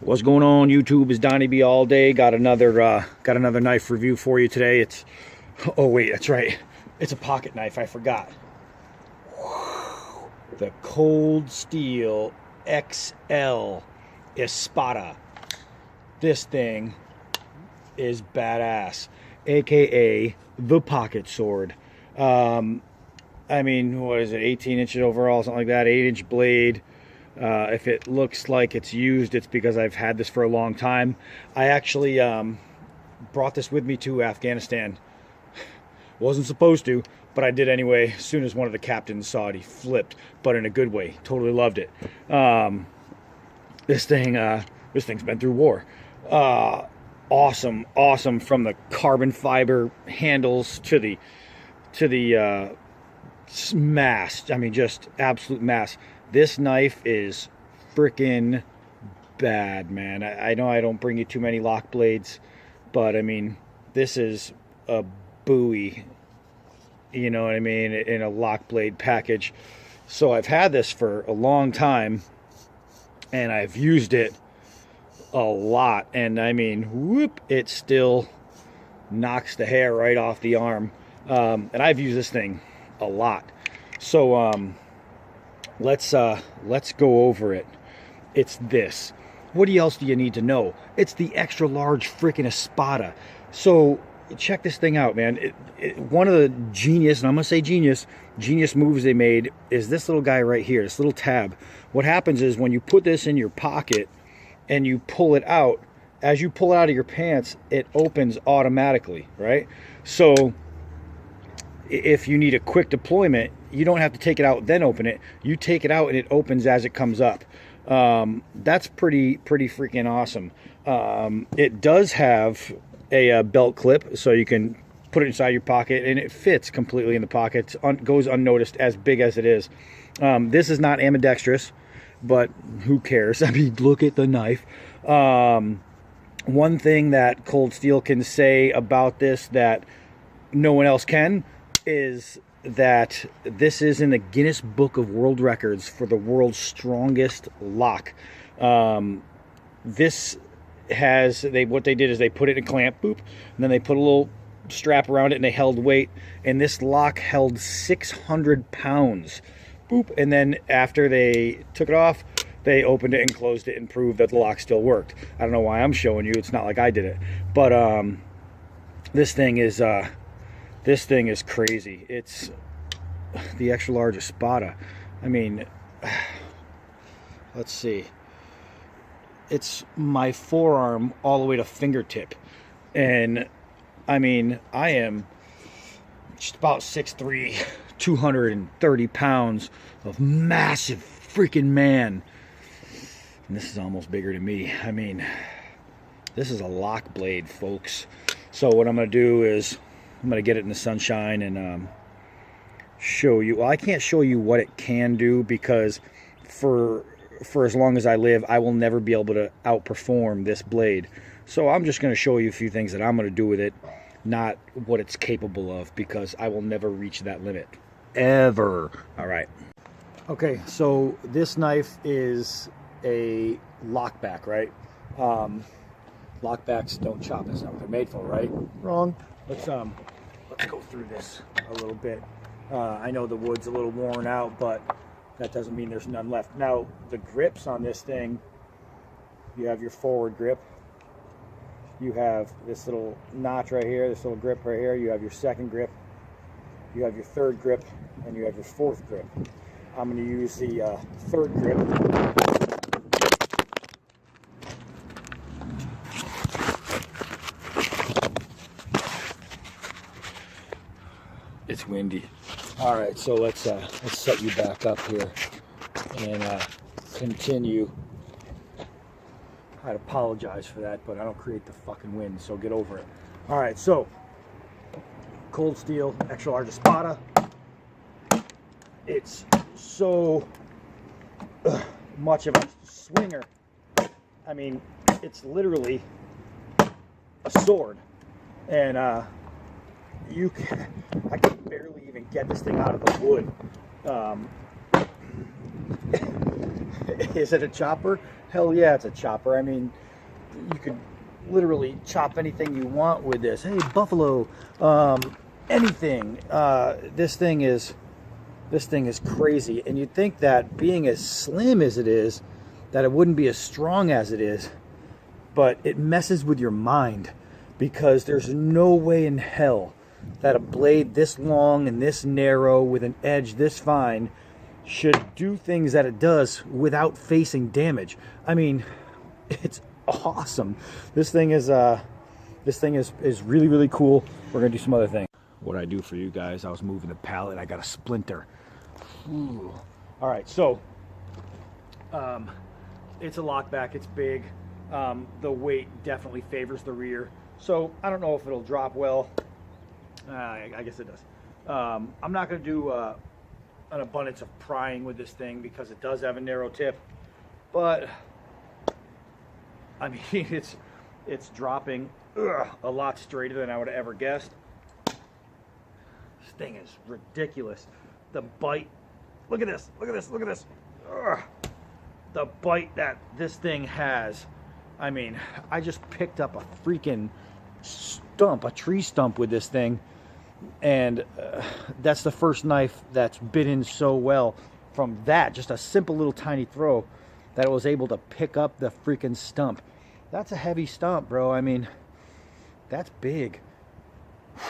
What's going on, YouTube? Is Donnie B all day. Got another knife review for you today. It's, oh wait, that's right, it's a pocket knife. I forgot. The Cold Steel XL Espada. This thing is badass, aka the pocket sword. I mean, what is it, 18 inches overall, something like that, 8-inch blade. If it looks like it's used, it's because I've had this for a long time. I actually brought this with me to Afghanistan. Wasn't supposed to, but I did anyway. As soon as one of the captains saw it, he flipped, but in a good way. Totally loved it. This thing's been through war. Awesome from the carbon fiber handles to the mass. I mean, just absolute mass. This knife is freaking bad, man. I know I don't bring you too many lock blades, but I mean, this is a Bowie, you know what I mean, in a lock blade package. So I've had this for a long time, and I've used it a lot, and I mean, whoop, it still knocks the hair right off the arm. And I've used this thing a lot. So let's go over it. It's this. What else do you need to know? It's the extra large freaking Espada. So check this thing out, man. One of the genius, and I'm gonna say genius moves they made is this little guy right here, this little tab. What happens is when you put this in your pocket and you pull it out, as you pull it out of your pants, it opens automatically, right? So if you need a quick deployment, you don't have to take it out then open it. You take it out and it opens as it comes up. That's pretty freaking awesome. It does have a belt clip, so you can put it inside your pocket, and it fits completely in the pocket. Goes unnoticed, as big as it is. This is not ambidextrous, but who cares? I mean, look at the knife. One thing that Cold Steel can say about this that no one else can is that this is in the Guinness Book of World Records for the world's strongest lock. This has, what they did is they put it in a clamp, boop, and then they put a little strap around it and they held weight, and this lock held 600 pounds, boop, and then after they took it off, they opened it and closed it and proved that the lock still worked. I don't know why I'm showing you, it's not like I did it, but this thing is crazy. It's the extra large Espada. I mean, let's see. It's my forearm all the way to fingertip. And I mean, I am just about 6'3", 230 pounds of massive freaking man. And this is almost bigger than me. I mean, this is a lock blade, folks. So what I'm going to do is I'm going to get it in the sunshine and show you. Well, I can't show you what it can do because for as long as I live, I will never be able to outperform this blade. So I'm just going to show you a few things that I'm going to do with it, not what it's capable of, because I will never reach that limit. Ever. All right. Okay, so this knife is a lockback, right? Lockbacks don't chop. That's not what they're made for, right? Wrong. Let's go through this a little bit. I know the wood's a little worn out, but that doesn't mean there's none left. Now, the grips on this thing, you have your forward grip. You have this little notch right here, this little grip right here. You have your second grip. You have your third grip, and you have your fourth grip. I'm going to use the third grip. It's windy. All right, so let's set you back up here and continue. I'd apologize for that, but I don't create the fucking wind, so get over it. All right, so Cold Steel extra large Espada. It's so much of a swinger. I mean, it's literally a sword, and I can barely even get this thing out of the wood. Is it a chopper? Hell yeah, it's a chopper. I mean, you could literally chop anything you want with this. Hey, buffalo, anything. This thing is crazy. And you'd think that being as slim as it is, that it wouldn't be as strong as it is, but it messes with your mind, because there's no way in hell that a blade this long and this narrow with an edge this fine should do things that it does without facing damage. I mean, it's awesome. This thing is really, really cool. We're gonna do some other things. What I do for you guys, I was moving the pallet, I got a splinter. Ooh. All right, so it's a lockback, it's big. The weight definitely favors the rear, so I don't know if it'll drop well. I guess it does. I'm not going to do an abundance of prying with this thing because it does have a narrow tip, but I mean, it's dropping a lot straighter than I would have ever guessed. This thing is ridiculous. The bite, look at this, look at this, look at this. The bite that this thing has. I mean, I just picked up a freaking stump, a tree stump with this thing, and that's the first knife that's bit in so well from that, just a simple little tiny throw, that it was able to pick up the freaking stump. That's a heavy stump, bro. I mean, that's big.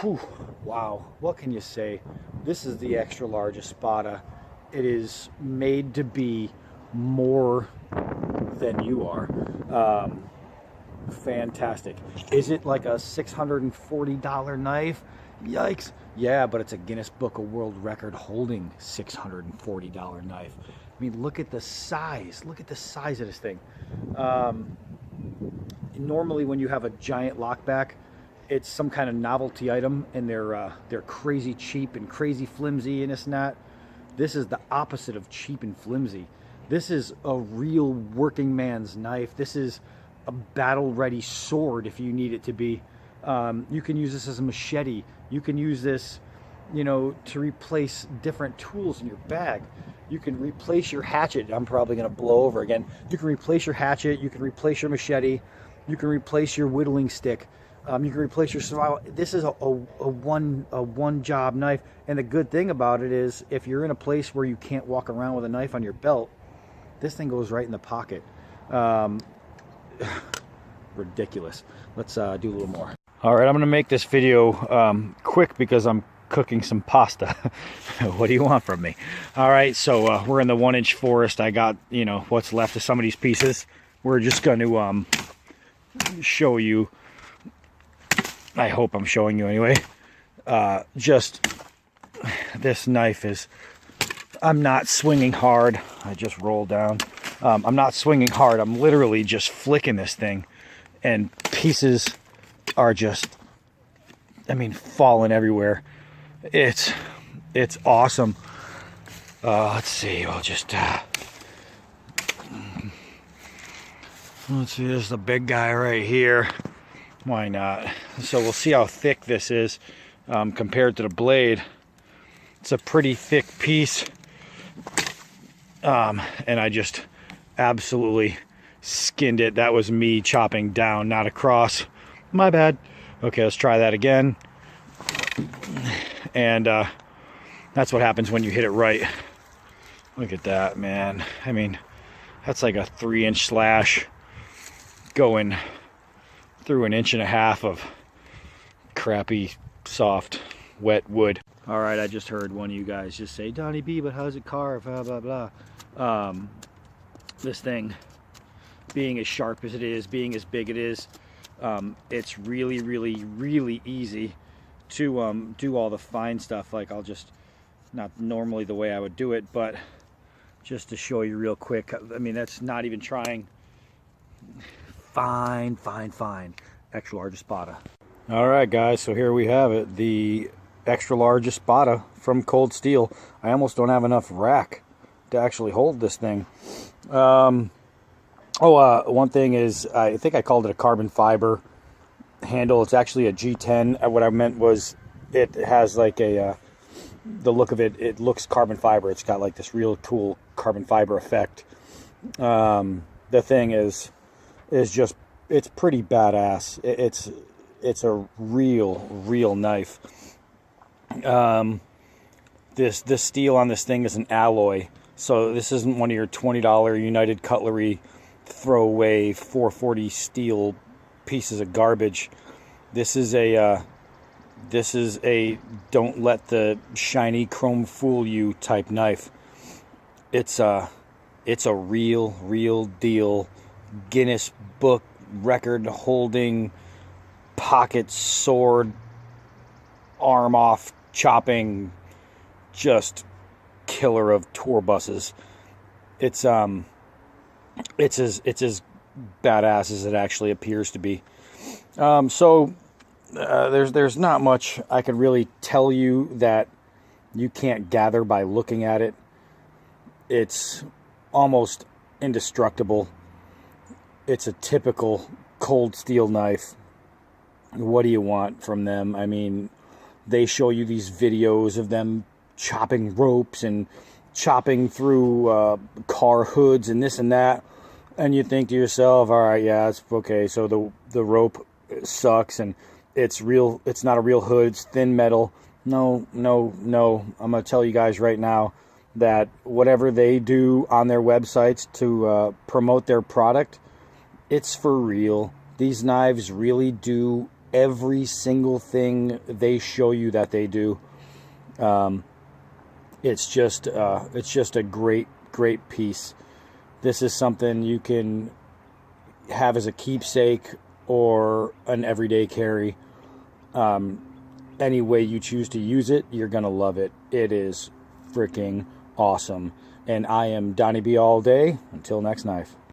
Whew. Wow, what can you say? This is the extra large Espada. It is made to be more than you are. Fantastic. Is it like a $640 knife? Yikes. Yeah, but it's a Guinness Book of World Record holding $640 knife. I mean, look at the size. Look at the size of this thing. Normally when you have a giant lockback, it's some kind of novelty item, and they're crazy cheap and crazy flimsy and this and that. This is the opposite of cheap and flimsy. This is a real working man's knife. This is a battle-ready sword if you need it to be. You can use this as a machete. You can use this, you know, to replace different tools in your bag. You can replace your hatchet. I'm probably going to blow over again. You can replace your hatchet. You can replace your machete. You can replace your whittling stick. You can replace your survival. This is a one-job knife. And the good thing about it is, if you're in a place where you can't walk around with a knife on your belt, this thing goes right in the pocket. Ridiculous. Let's do a little more. All right, I'm going to make this video quick because I'm cooking some pasta. What do you want from me? All right, so we're in the 1-inch forest. I got, you know, what's left of some of these pieces. We're just going to show you. I hope I'm showing you anyway. Just this knife is, I'm not swinging hard. I just rolled down. I'm not swinging hard. I'm literally just flicking this thing, and pieces are just, I mean, falling everywhere. It's awesome. Let's see. I'll just let's see. There's the big guy right here. Why not? So we'll see how thick this is compared to the blade. It's a pretty thick piece. And I just absolutely skinned it. That was me chopping down, not across. My bad. Okay, let's try that again. And that's what happens when you hit it right. Look at that, man. I mean, that's like a 3-inch slash going through 1.5 inches of crappy, soft, wet wood. All right, I just heard one of you guys just say, Donnie B, but how's it carve? Blah, blah, blah. This thing, being as sharp as it is, being as big it is, it's really, really, really easy to do all the fine stuff. Like, I'll just, not normally the way I would do it, but just to show you real quick. I mean, that's not even trying. Fine, fine, fine. Extra large Espada. All right, guys, so here we have it. The extra large Espada from Cold Steel. I almost don't have enough rack to actually hold this thing. One thing is, I think I called it a carbon fiber handle. It's actually a G10. What I meant was, it has like a, the look of it, it looks carbon fiber. It's got like this real cool carbon fiber effect. The thing is just, it's pretty badass. It's a real knife. This steel on this thing is an alloy, so this isn't one of your $20 United Cutlery throwaway 440 steel pieces of garbage. This is a don't let the shiny chrome fool you type knife. It's a real deal Guinness Book record holding pocket sword, arm off chopping, just killer of tour buses. It's as badass as it actually appears to be. There's not much I could really tell you that you can't gather by looking at it. It's almost indestructible. It's a typical cold steel knife. What do you want from them? I mean, they show you these videos of them chopping ropes and chopping through car hoods and this and that, and you think to yourself, all right, yeah, it's okay, so the rope sucks and it's not a real hood, it's thin metal. No, I'm going to tell you guys right now that whatever they do on their websites to promote their product, it's for real. These knives really do every single thing they show you that they do. It's just a great piece. This is something you can have as a keepsake or an everyday carry. Any way you choose to use it, you're gonna love it. It is freaking awesome. And I am Donnie B all day. Until next knife.